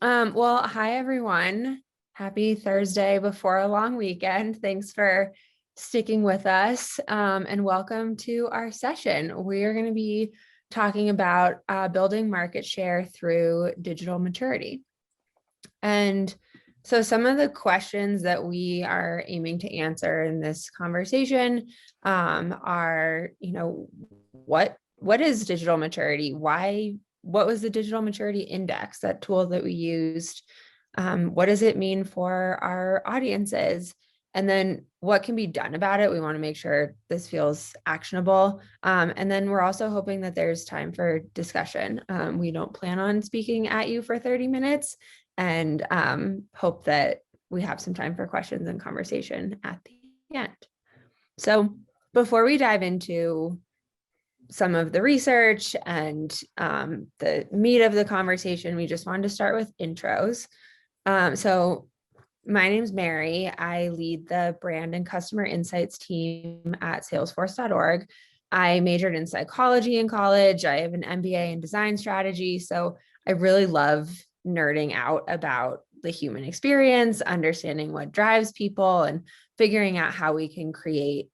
Well, hi everyone. Happy Thursday before a long weekend. Thanks for sticking with us, and welcome to our session. We are going to be talking about building market share through digital maturity. And so some of the questions that we are aiming to answer in this conversation are, what is digital maturity? What was the digital maturity index, that tool that we used? What does it mean for our audiences? And then what can be done about it? We want to make sure this feels actionable. And then we're also hoping that there's time for discussion. We don't plan on speaking at you for 30 minutes and hope that we have some time for questions and conversation at the end. So before we dive into some of the research and the meat of the conversation, we just wanted to start with intros. So my name's Mary. I lead the brand and customer insights team at salesforce.org. I majored in psychology in college. I have an MBA in design strategy. So I really love nerding out about the human experience, understanding what drives people, and figuring out how we can create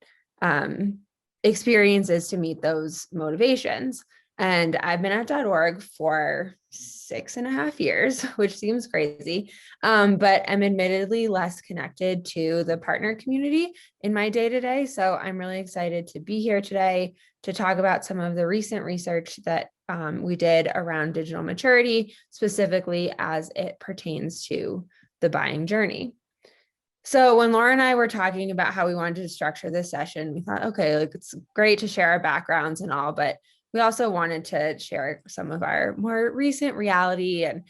experiences to meet those motivations. And I've been at .org for 6.5 years, which seems crazy, but I'm admittedly less connected to the partner community in my day-to-day. So I'm really excited to be here today to talk about some of the recent research that we did around digital maturity, specifically as it pertains to the buying journey. So when Laura and I were talking about how we wanted to structure this session, we thought, okay, like it's great to share our backgrounds and all, but we also wanted to share some of our more recent reality and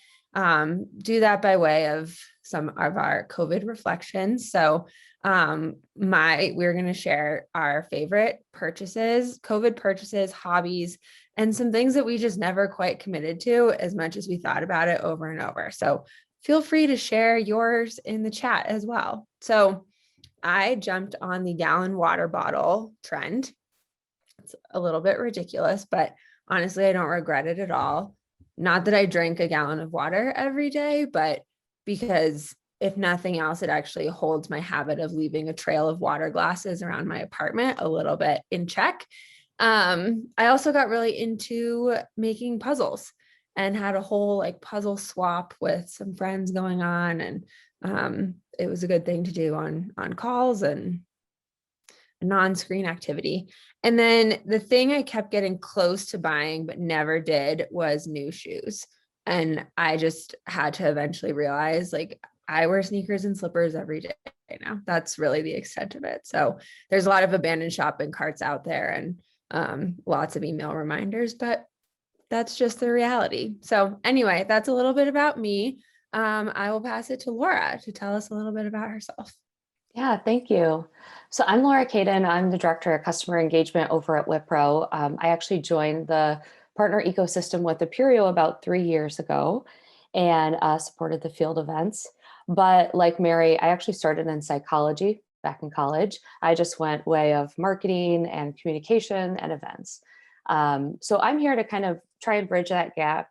do that by way of some of our COVID reflections. So we're going to share our favorite purchases, COVID purchases, hobbies, and some things that we just never quite committed to as much as we thought about it over and over. So feel free to share yours in the chat as well. So I jumped on the gallon water bottle trend. It's a little bit ridiculous, but honestly, I don't regret it at all. Not that I drink a gallon of water every day, but because if nothing else, it actually holds my habit of leaving a trail of water glasses around my apartment a little bit in check. I also got really into making puzzles and had a whole like puzzle swap with some friends going on. And it was a good thing to do on calls and non-screen activity. And then the thing I kept getting close to buying but never did was new shoes. And I just had to eventually realize, like, I wear sneakers and slippers every day now. That's really the extent of it. So there's a lot of abandoned shopping carts out there and lots of email reminders, but that's just the reality. So anyway, that's a little bit about me. I will pass it to Laura to tell us a little bit about herself. Yeah, thank you. So I'm Laura Caden. I'm the Director of Customer Engagement over at Wipro. I actually joined the partner ecosystem with Aperio about 3 years ago and supported the field events. But like Mary, I actually started in psychology back in college. I just went way of marketing and communication and events. So I'm here to kind of try and bridge that gap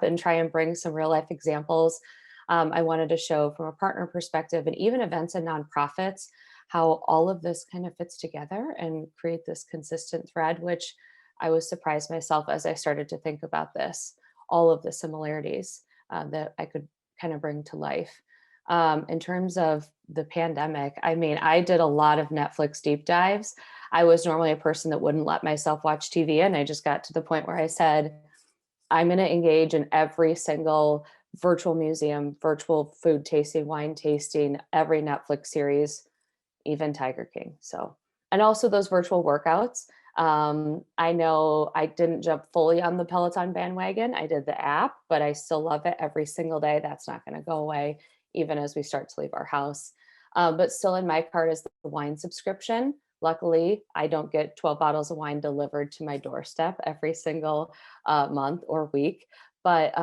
and try and bring some real life examples. I wanted to show from a partner perspective and even events and nonprofits, how all of this kind of fits together and create this consistent thread, which I was surprised myself as I started to think about this, all of the similarities that I could kind of bring to life. In terms of the pandemic, I mean, I did a lot of Netflix deep dives. I was normally a person that wouldn't let myself watch TV. And I just got to the point where I said, I'm going to engage in every single virtual museum, virtual food tasting, wine tasting, every Netflix series, even Tiger King. So, and also those virtual workouts. I know I didn't jump fully on the Peloton bandwagon. I did the app, but I still love it every single day. That's not going to go away, even as we start to leave our house. But still in my cart is the wine subscription. Luckily, I don't get 12 bottles of wine delivered to my doorstep every single month or week. But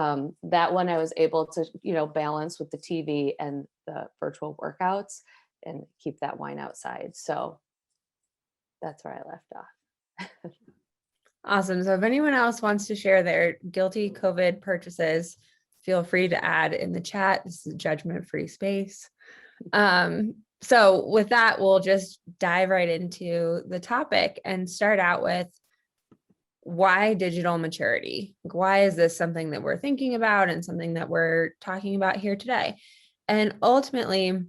that one I was able to, balance with the TV and the virtual workouts and keep that wine outside. So that's where I left off. Awesome. So if anyone else wants to share their guilty COVID purchases, feel free to add in the chat. This is a judgment-free space. So with that, we'll just dive right into the topic and start out with why digital maturity? Why is this something that we're thinking about and something that we're talking about here today? And ultimately,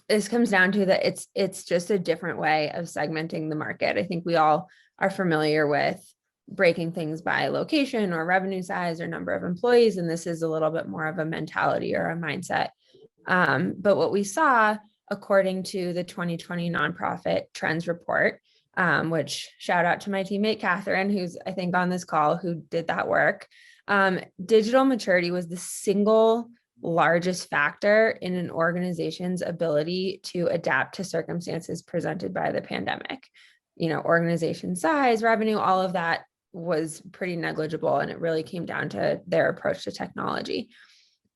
this comes down to that it's just a different way of segmenting the market. I think we all are familiar with breaking things by location or revenue size or number of employees, and this is a little bit more of a mentality or a mindset. But what we saw, according to the 2020 Nonprofit Trends Report, which shout out to my teammate, Catherine, who's I think on this call, who did that work. Digital maturity was the single largest factor in an organization's ability to adapt to circumstances presented by the pandemic. Organization size, revenue, all of that was pretty negligible, and it really came down to their approach to technology.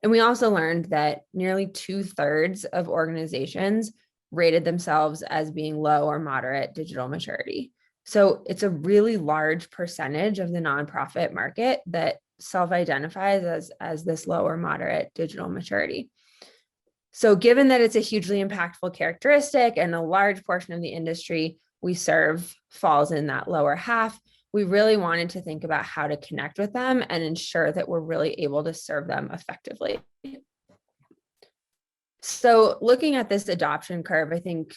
And we also learned that nearly 2/3 of organizations rated themselves as being low or moderate digital maturity. So it's a really large percentage of the nonprofit market that self-identifies as this low or moderate digital maturity. So given that it's a hugely impactful characteristic and a large portion of the industry we serve falls in that lower half, we really wanted to think about how to connect with them and ensure that we're really able to serve them effectively. So looking at this adoption curve, I think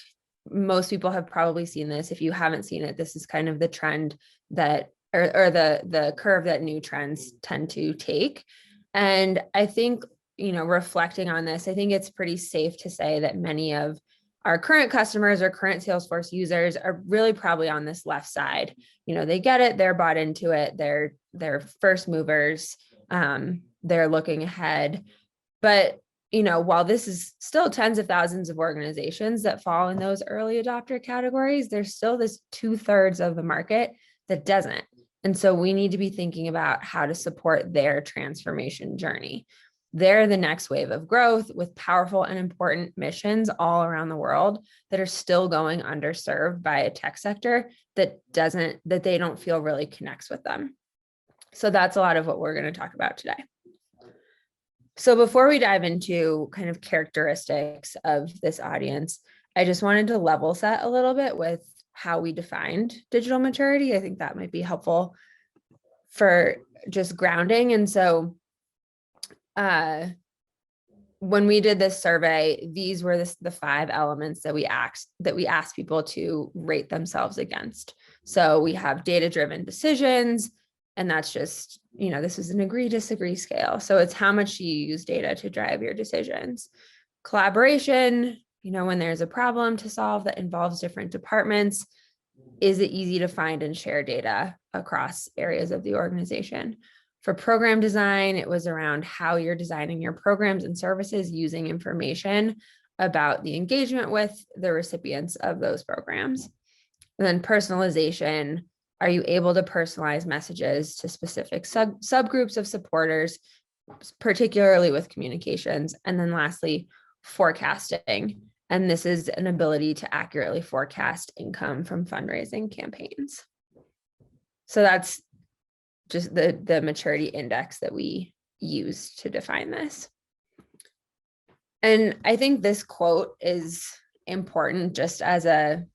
most people have probably seen this. If you haven't seen it, this is kind of the trend that, or the curve that new trends tend to take. And I think, reflecting on this, I think it's pretty safe to say that many of our current customers or current Salesforce users are really probably on this left side. They get it, they're bought into it, they're first movers, they're looking ahead. But while this is still tens of thousands of organizations that fall in those early adopter categories, there's still this 2/3 of the market that doesn't. And so we need to be thinking about how to support their transformation journey. They're the next wave of growth with powerful and important missions all around the world that are still going underserved by a tech sector that they don't feel really connects with them. So that's a lot of what we're going to talk about today. So before we dive into kind of characteristics of this audience, I just wanted to level set a little bit with how we defined digital maturity. I think that might be helpful for just grounding. And so when we did this survey, these were the 5 elements that we asked people to rate themselves against. So we have data-driven decisions, and that's just, this is an agree-disagree scale. So it's how much you use data to drive your decisions. Collaboration, when there's a problem to solve that involves different departments, is it easy to find and share data across areas of the organization? For program design, it was around how you're designing your programs and services using information about the engagement with the recipients of those programs. And then personalization, are you able to personalize messages to specific subgroups of supporters, particularly with communications? And then lastly, forecasting. And this is an ability to accurately forecast income from fundraising campaigns. So that's just the maturity index that we use to define this. And I think this quote is important just as a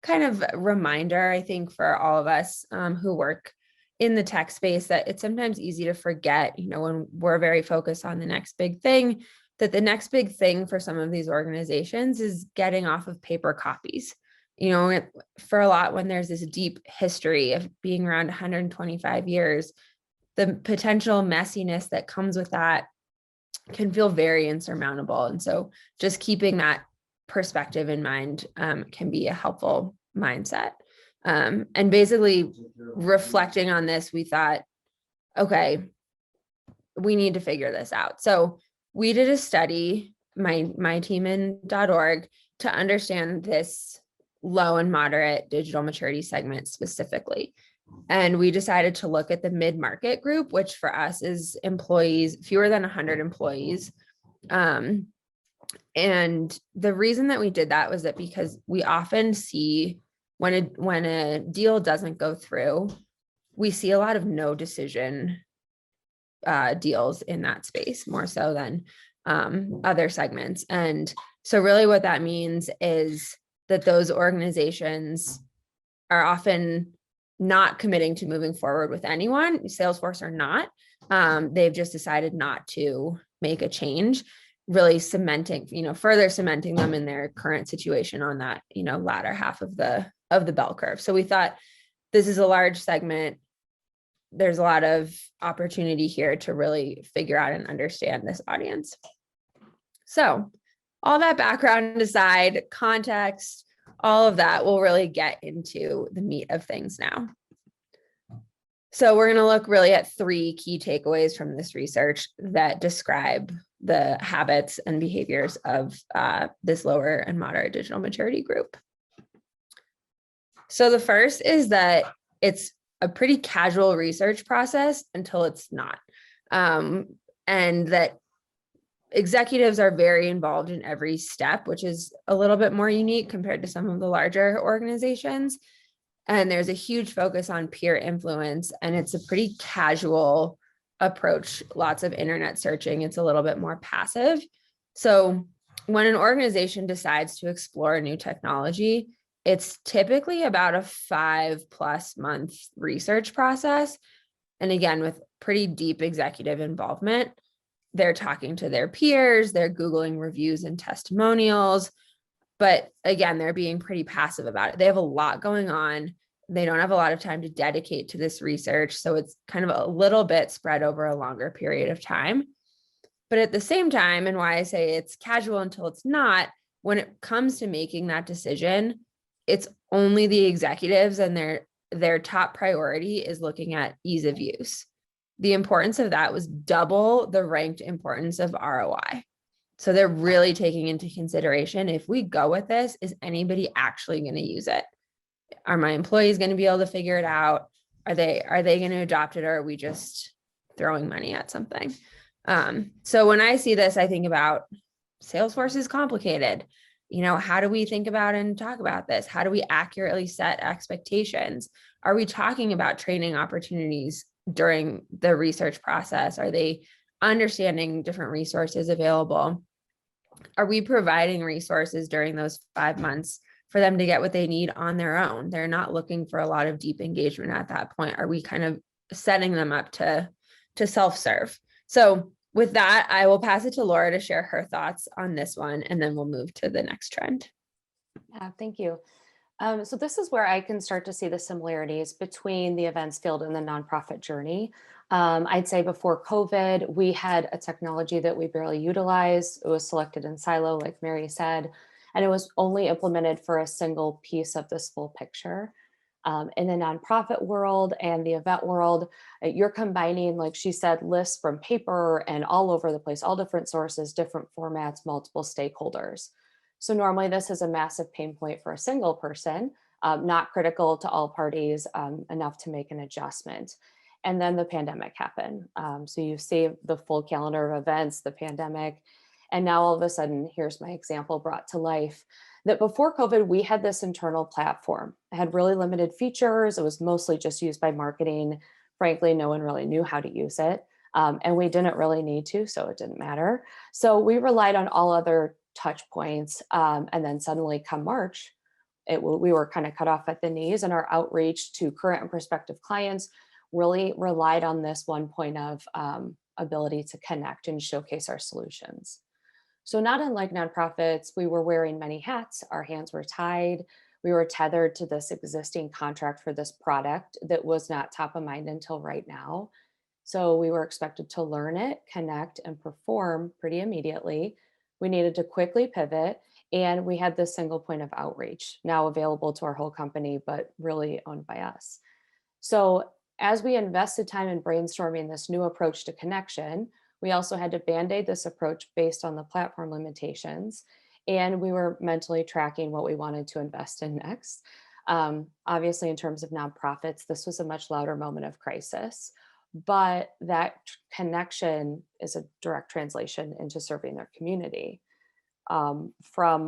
kind of reminder, I think, for all of us who work in the tech space, that it's sometimes easy to forget, when we're very focused on the next big thing, that the next big thing for some of these organizations is getting off of paper copies. For a lot, when there's this deep history of being around 125 years, the potential messiness that comes with that can feel very insurmountable. And so just keeping that perspective in mind can be a helpful mindset. And basically reflecting on this, we thought, okay, we need to figure this out. So we did a study, my team in .org, to understand this low and moderate digital maturity segment specifically. And we decided to look at the mid-market group, which for us is employees, fewer than 100 employees. And the reason that we did that was that because we often see when a deal doesn't go through, we see a lot of no decision deals in that space more so than other segments. And so really what that means is that those organizations are often not committing to moving forward with anyone. Salesforce are not. They've just decided not to make a change, really cementing, further cementing them in their current situation on that, latter half of the bell curve. So we thought this is a large segment. There's a lot of opportunity here to really figure out and understand this audience. So all that background aside, context, all of that, we'll really get into the meat of things now. So we're going to look really at 3 key takeaways from this research that describe the habits and behaviors of this lower and moderate digital maturity group. So the first is that it's a pretty casual research process until it's not. And that executives are very involved in every step, which is a little bit more unique compared to some of the larger organizations. And there's a huge focus on peer influence, and it's a pretty casual approach. Lots of internet searching. It's a little bit more passive. So when an organization decides to explore a new technology, it's typically about a 5+ month research process. And again, with pretty deep executive involvement, they're talking to their peers, they're Googling reviews and testimonials, but again, they're being pretty passive about it. They have a lot going on. They don't have a lot of time to dedicate to this research. So it's kind of a little bit spread over a longer period of time. But at the same time, and why I say it's casual until it's not, when it comes to making that decision, it's only the executives, and their top priority is looking at ease of use. The importance of that was double the ranked importance of ROI. So they're really taking into consideration, if we go with this, is anybody actually going to use it? Are my employees going to be able to figure it out? Are they going to adopt it, or are we just throwing money at something? So when I see this, I think about Salesforce is complicated. How do we think about and talk about this? How do we accurately set expectations? Are we talking about training opportunities during the research process? Are they understanding different resources available? Are we providing resources during those 5 months for them to get what they need on their own? They're not looking for a lot of deep engagement at that point. Are we kind of setting them up to self-serve? So with that, I will pass it to Laura to share her thoughts on this one, and then we'll move to the next trend. Thank you. So this is where I can start to see the similarities between the events field and the nonprofit journey. I'd say before COVID, we had a technology that we barely utilized. It was selected in silo, like Mary said, and it was only implemented for a single piece of this full picture. In the nonprofit world and the event world, you're combining, like she said, lists from paper and all over the place, all different sources, different formats, multiple stakeholders. So normally this is a massive pain point for a single person, not critical to all parties, enough to make an adjustment. And then the pandemic happened. So you see the full calendar of events, the pandemic, and now all of a sudden, here's my example brought to life, that before COVID, we had this internal platform. It had really limited features. It was mostly just used by marketing. Frankly, no one really knew how to use it. And we didn't really need to, so it didn't matter. So we relied on all other touch points. And then suddenly come March, we were kind of cut off at the knees, and our outreach to current and prospective clients really relied on this one point of ability to connect and showcase our solutions. So not unlike nonprofits, we were wearing many hats. Our hands were tied. We were tethered to this existing contract for this product that was not top of mind until right now. So we were expected to learn it, connect, and perform pretty immediately. We needed to quickly pivot, and we had this single point of outreach now available to our whole company, but really owned by us. So as we invested time in brainstorming this new approach to connection, we also had to band-aid this approach based on the platform limitations, and we were mentally tracking what we wanted to invest in next. Obviously, in terms of nonprofits, this was a much louder moment of crisis, but that connection is a direct translation into serving their community. From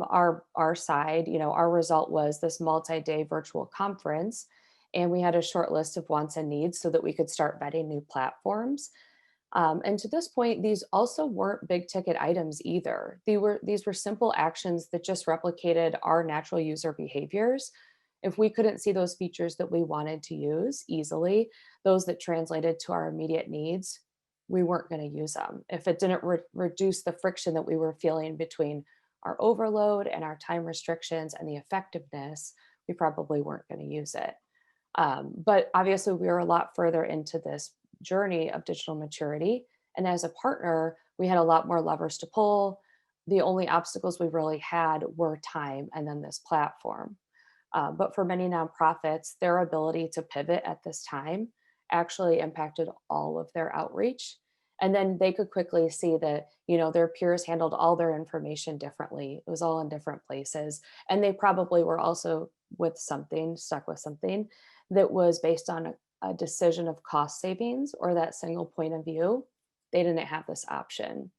our side, our result was this multi-day virtual conference, and we had a short list of wants and needs so that we could start vetting new platforms. And to this point, these also weren't big ticket items either. These were simple actions that just replicated our natural user behaviors. If we couldn't see those features that we wanted to use easily, those that translated to our immediate needs, we weren't going to use them. If it didn't reduce the friction that we were feeling between our overload and our time restrictions and the effectiveness, we probably weren't going to use it. But obviously, we were a lot further into this journey of digital maturity. And as a partner, we had a lot more levers to pull. The only obstacles we really had were time and then this platform. But for many nonprofits, their ability to pivot at this time actually impacted all of their outreach. And then they could quickly see that, their peers handled all their information differently. It was all in different places. And they probably were also stuck with something that was based on a decision of cost savings or that single point of view. They didn't have this option.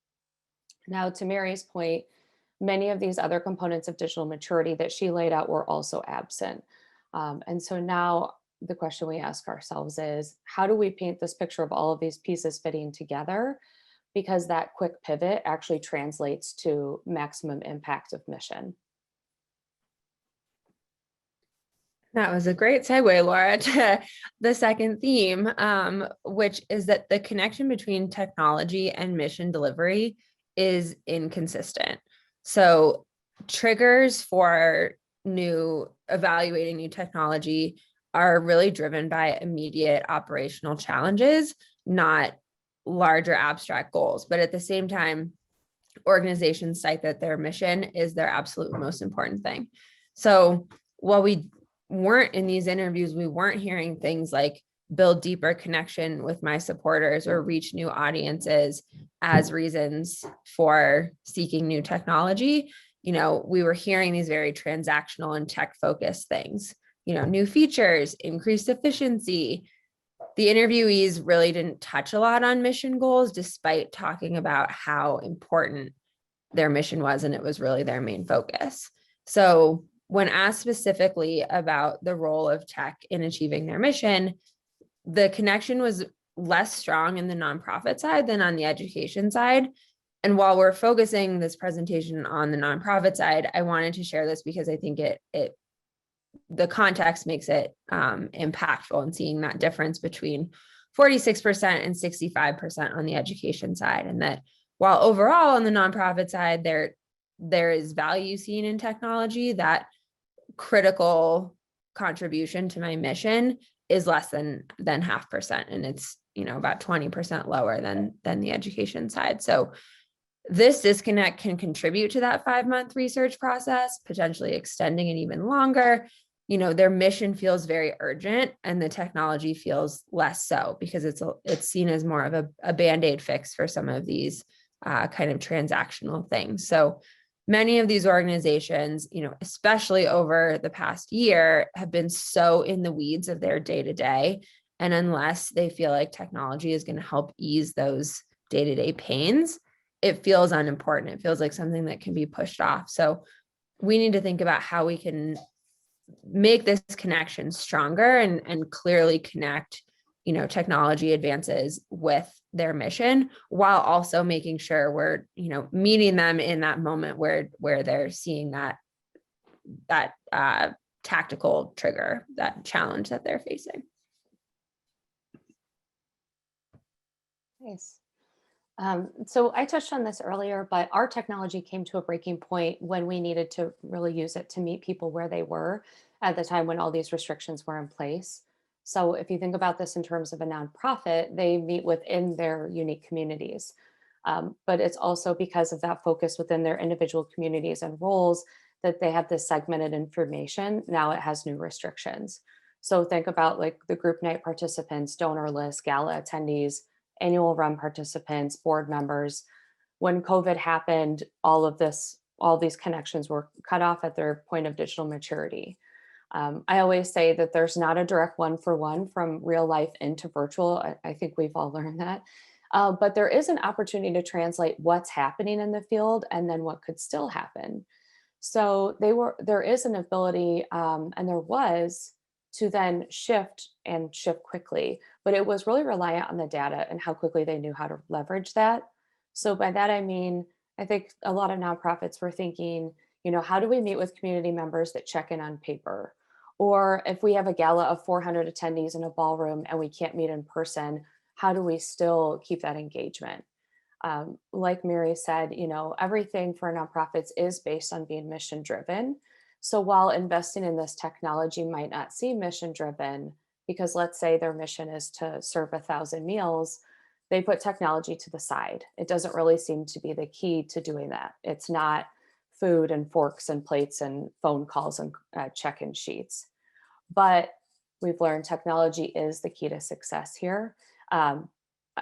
Now, to Mary's point, many of these other components of digital maturity that she laid out were also absent. And so now the question we ask ourselves is, how do we paint this picture of all of these pieces fitting together? Because that quick pivot actually translates to maximum impact of mission. That was a great segue, Laura, to the second theme, which is that the connection between technology and mission delivery is inconsistent. So triggers for evaluating new technology are really driven by immediate operational challenges, not larger abstract goals. But at the same time, organizations cite that their mission is their absolute most important thing. So while we weren't in these interviews, we weren't hearing things like build deeper connection with my supporters or reach new audiences as reasons for seeking new technology. We were hearing these very transactional and tech focused things, new features, increased efficiency. The interviewees really didn't touch a lot on mission goals, despite talking about how important their mission was, and it was really their main focus. So when asked specifically about the role of tech in achieving their mission, the connection was less strong in the nonprofit side than on the education side. And while we're focusing this presentation on the nonprofit side, I wanted to share this because I think the context makes it impactful in seeing that difference between 46% and 65% on the education side. And that while overall on the nonprofit side, there is value seen in technology, that critical contribution to my mission is less than 0.5%. And it's, about 20% lower than the education side. So this disconnect can contribute to that 5-month research process, potentially extending it even longer. Their mission feels very urgent and the technology feels less so, because it's seen as more of a Band-Aid fix for some of these kind of transactional things. So many of these organizations, especially over the past year, have been so in the weeds of their day-to-day. And unless they feel like technology is going to help ease those day-to-day pains, it feels unimportant. It feels like something that can be pushed off. So we need to think about how we can make this connection stronger and clearly connect, technology advances with their mission, while also making sure we're, meeting them in that moment where they're seeing that tactical trigger, that challenge that they're facing. Nice. So I touched on this earlier, but our technology came to a breaking point when we needed to really use it to meet people where they were at the time when all these restrictions were in place. So if you think about this in terms of a nonprofit, they meet within their unique communities. But it's also because of that focus within their individual communities and roles that they have this segmented information. Now it has new restrictions. So think about like the group night participants, donor list, gala attendees, annual run participants, board members. When COVID happened, all these connections were cut off at their point of digital maturity. I always say that there's not a direct one-for-one from real life into virtual. I think we've all learned that. But there is an opportunity to translate what's happening in the field and then what could still happen. So there is an ability, and there was, to then shift and shift quickly. But it was really reliant on the data and how quickly they knew how to leverage that. So by that, I mean, I think a lot of nonprofits were thinking, how do we meet with community members that check in on paper? Or if we have a gala of 400 attendees in a ballroom and we can't meet in person, how do we still keep that engagement? Like Mary said, everything for nonprofits is based on being mission driven. So while investing in this technology might not seem mission driven, because let's say their mission is to serve 1,000 meals, they put technology to the side. It doesn't really seem to be the key to doing that. It's not food and forks and plates and phone calls and check-in sheets. But we've learned technology is the key to success here. Um,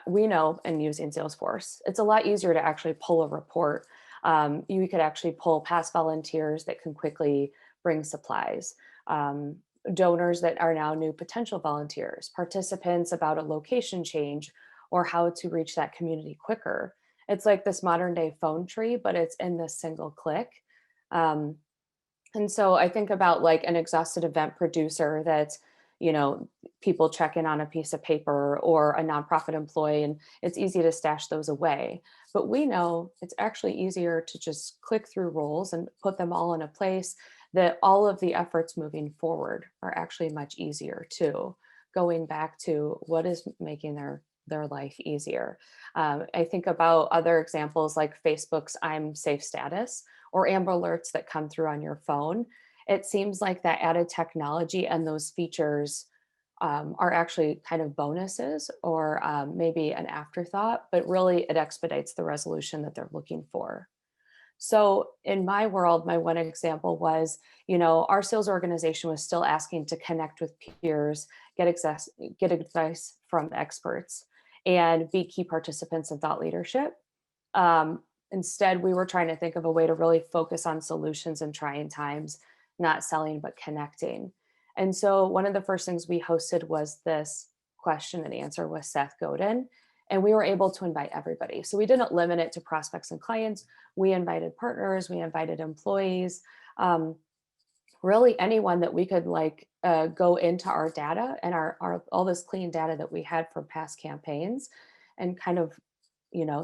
we know in using Salesforce, it's a lot easier to actually pull a report. You could actually pull past volunteers that can quickly bring supplies, donors that are now new potential volunteers, participants about a location change or how to reach that community quicker. It's like this modern day phone tree, but it's in this single click. Um, and so I think about like an exhausted event producer that's, people check in on a piece of paper, or a nonprofit employee, and it's easy to stash those away. But we know it's actually easier to just click through roles and put them all in a place, that all of the efforts moving forward are actually much easier too, going back to what is making their life easier. I think about other examples like Facebook's I'm safe status, or Amber Alerts that come through on your phone. It seems like that added technology and those features are actually kind of bonuses, or maybe an afterthought, but really it expedites the resolution that they're looking for. So in my world, my one example was, our sales organization was still asking to connect with peers, get advice from experts, and be key participants in thought leadership. Instead, we were trying to think of a way to really focus on solutions in trying times, not selling, but connecting. And so one of the first things we hosted was this question and answer with Seth Godin. And we were able to invite everybody. So we didn't limit it to prospects and clients. We invited partners, we invited employees, really anyone that we could go into our data and our all this clean data that we had from past campaigns, and kind of,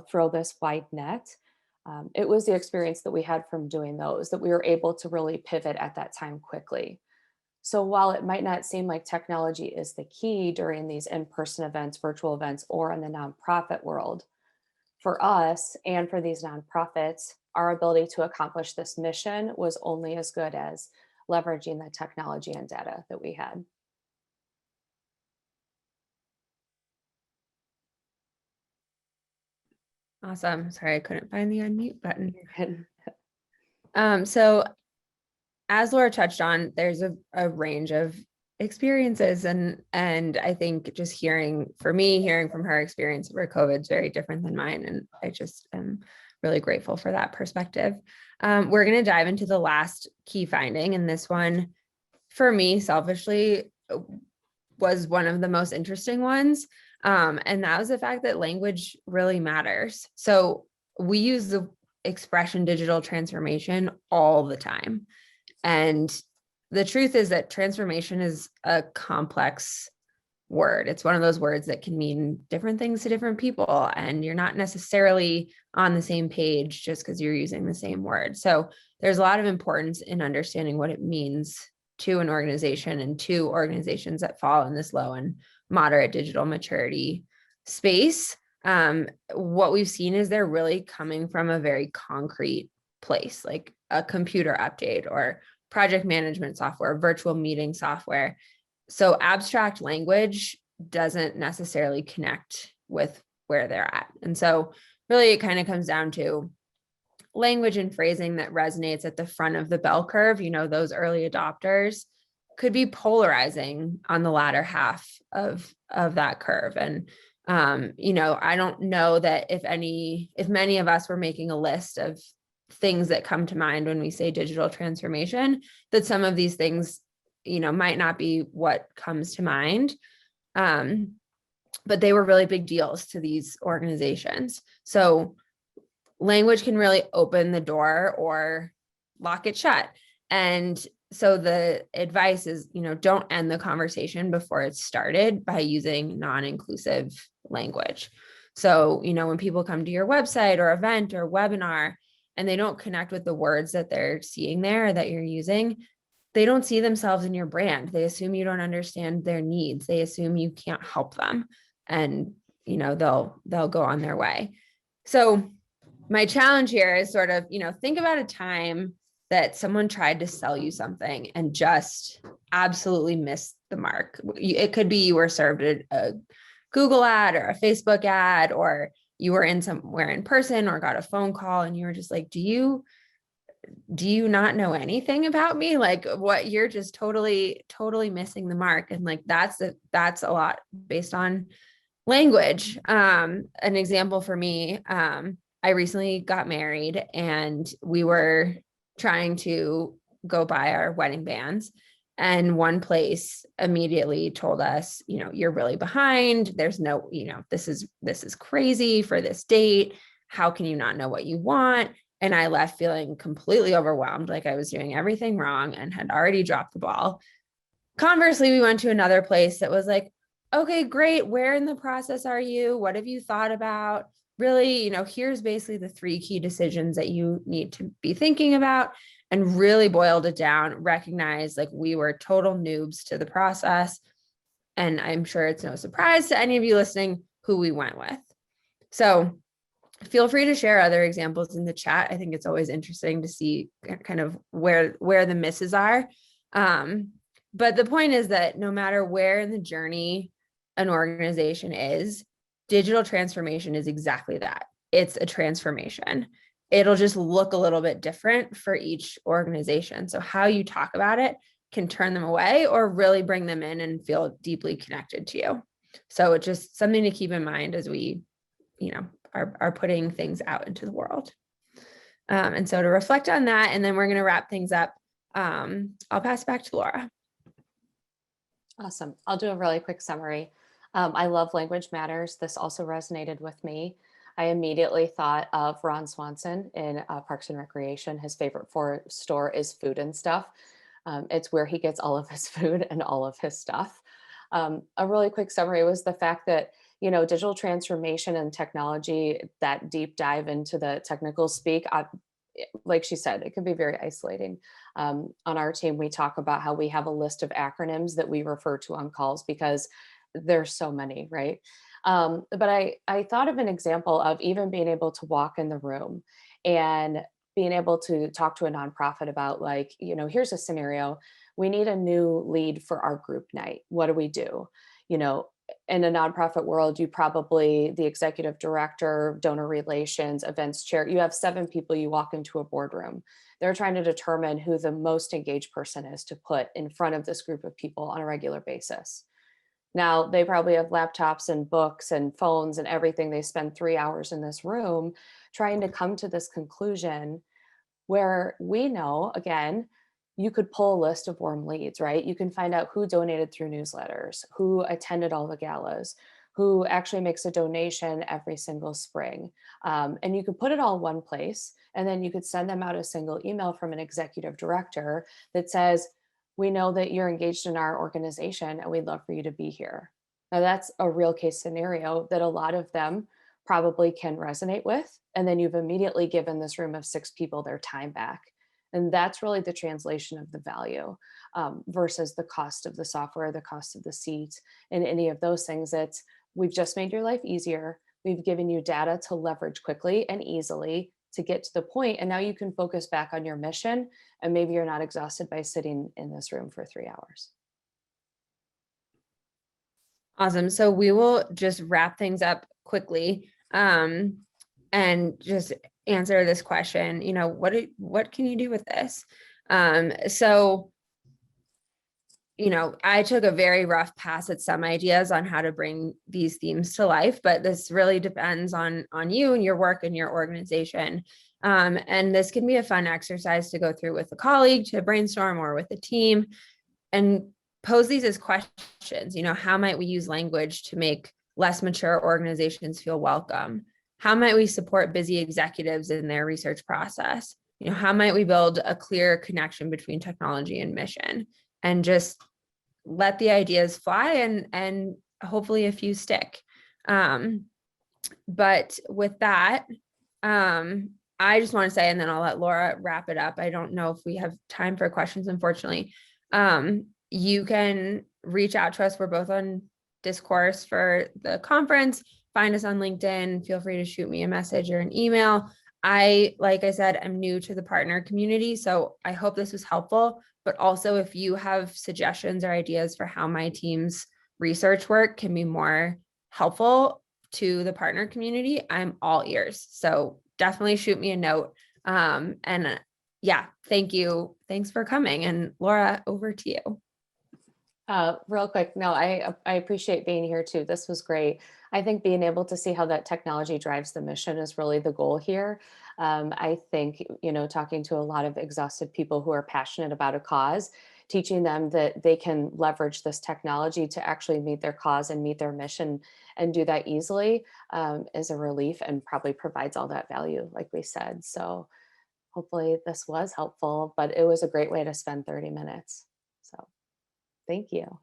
throw this wide net. It was the experience that we had from doing those that we were able to really pivot at that time quickly. So while it might not seem like technology is the key during these in-person events, virtual events, or in the nonprofit world, for us and for these nonprofits, our ability to accomplish this mission was only as good as leveraging the technology and data that we had. Awesome. Sorry, I couldn't find the unmute button. Good. So as Laura touched on, there's a range of experiences, and I think just hearing from her experience over COVID is very different than mine, and I just am really grateful for that perspective. We're going to dive into the last key finding, and this one, for me, selfishly, was one of the most interesting ones, and that was the fact that language really matters. So we use the expression digital transformation all the time. And the truth is that transformation is a complex word. It's one of those words that can mean different things to different people, and you're not necessarily on the same page just because you're using the same word. So there's a lot of importance in understanding what it means to an organization and to organizations that fall in this low and moderate digital maturity space. What we've seen is they're really coming from a very concrete place, like a computer update or project management software, virtual meeting software. So abstract language doesn't necessarily connect with where they're at. And so really it kind of comes down to language and phrasing that resonates at the front of the bell curve. Those early adopters could be polarizing on the latter half of that curve. And I don't know that if many of us were making a list of things that come to mind when we say digital transformation, that some of these things, might not be what comes to mind. But they were really big deals to these organizations. So language can really open the door or lock it shut. And So the advice is, don't end the conversation before it's started by using non-inclusive language. So, when people come to your website or event or webinar and they don't connect with the words that they're seeing there that you're using, they don't see themselves in your brand. They assume you don't understand their needs. They assume you can't help them, and they'll go on their way. So my challenge here is sort of, think about a time that someone tried to sell you something and just absolutely missed the mark. It could be you were served a Google ad or a Facebook ad, or you were in somewhere in person or got a phone call and you were just like, do you not know anything about me? Like, what, you're just totally missing the mark. And like, that's a lot based on language. An example for me, I recently got married and we were trying to go buy our wedding bands. And one place immediately told us, you're really behind. There's no, this is crazy for this date. How can you not know what you want? And I left feeling completely overwhelmed, like I was doing everything wrong and had already dropped the ball. Conversely, we went to another place that was like, okay, great. Where in the process are you? What have you thought about? Really, here's basically the 3 key decisions that you need to be thinking about, and really boiled it down, recognize like we were total noobs to the process. And I'm sure it's no surprise to any of you listening who we went with. So feel free to share other examples in the chat. I think it's always interesting to see kind of where the misses are. But the point is that no matter where in the journey an organization is, digital transformation is exactly that. It's a transformation. It'll just look a little bit different for each organization. So how you talk about it can turn them away or really bring them in and feel deeply connected to you. So it's just something to keep in mind as we, are putting things out into the world. And so to reflect on that, and then we're going to wrap things up. I'll pass it back to Laura. Awesome. I'll do a really quick summary. I love Language Matters. This also resonated with me. I immediately thought of Ron Swanson in Parks and Recreation. His favorite store is Food and Stuff. It's where he gets all of his food and all of his stuff. A really quick summary was the fact that, digital transformation and technology, that deep dive into the technical speak, like she said, it can be very isolating. On our team, we talk about how we have a list of acronyms that we refer to on calls because there's so many, right? But I thought of an example of even being able to walk in the room and being able to talk to a nonprofit about like, here's a scenario. We need a new lead for our group night. What do we do? In a nonprofit world, you probably, the executive director, donor relations, events chair, you have 7 people, you walk into a boardroom. They're trying to determine who the most engaged person is to put in front of this group of people on a regular basis. Now, they probably have laptops and books and phones and everything. They spend 3 hours in this room trying to come to this conclusion where we know, again, you could pull a list of warm leads, right? You can find out who donated through newsletters, who attended all the galas, who actually makes a donation every single spring. And you could put it all in one place, and then you could send them out a single email from an executive director that says, we know that you're engaged in our organization and we'd love for you to be here. Now that's a real case scenario that a lot of them probably can resonate with. And then you've immediately given this room of 6 people their time back. And that's really the translation of the value versus the cost of the software, the cost of the seat, and any of those things. It's, we've just made your life easier. We've given you data to leverage quickly and easily to get to the point, and now you can focus back on your mission, and maybe you're not exhausted by sitting in this room for 3 hours. Awesome. So we will just wrap things up quickly and just answer this question. What can you do with this? So I took a very rough pass at some ideas on how to bring these themes to life, but this really depends on you and your work and your organization. And this can be a fun exercise to go through with a colleague, to brainstorm, or with a team, and pose these as questions. How might we use language to make less mature organizations feel welcome? How might we support busy executives in their research process? how might we build a clear connection between technology and mission, and just let the ideas fly, and hopefully a few stick. Um, but with that, I just want to say, and then I'll let Laura wrap it up. I don't know if we have time for questions, unfortunately. You can reach out to us. We're both on Discourse for the conference. Find us on LinkedIn. Feel free to shoot me a message or an email. Like I said, I'm new to the partner community, so I hope this was helpful. But also, if you have suggestions or ideas for how my team's research work can be more helpful to the partner community, I'm all ears. So definitely shoot me a note. And yeah, thank you. Thanks for coming. And Laura, over to you. Real quick, no, I appreciate being here too. This was great. I think being able to see how that technology drives the mission is really the goal here. I think, talking to a lot of exhausted people who are passionate about a cause, teaching them that they can leverage this technology to actually meet their cause and meet their mission and do that easily, is a relief and probably provides all that value, like we said. So hopefully this was helpful, but it was a great way to spend 30 minutes. So thank you.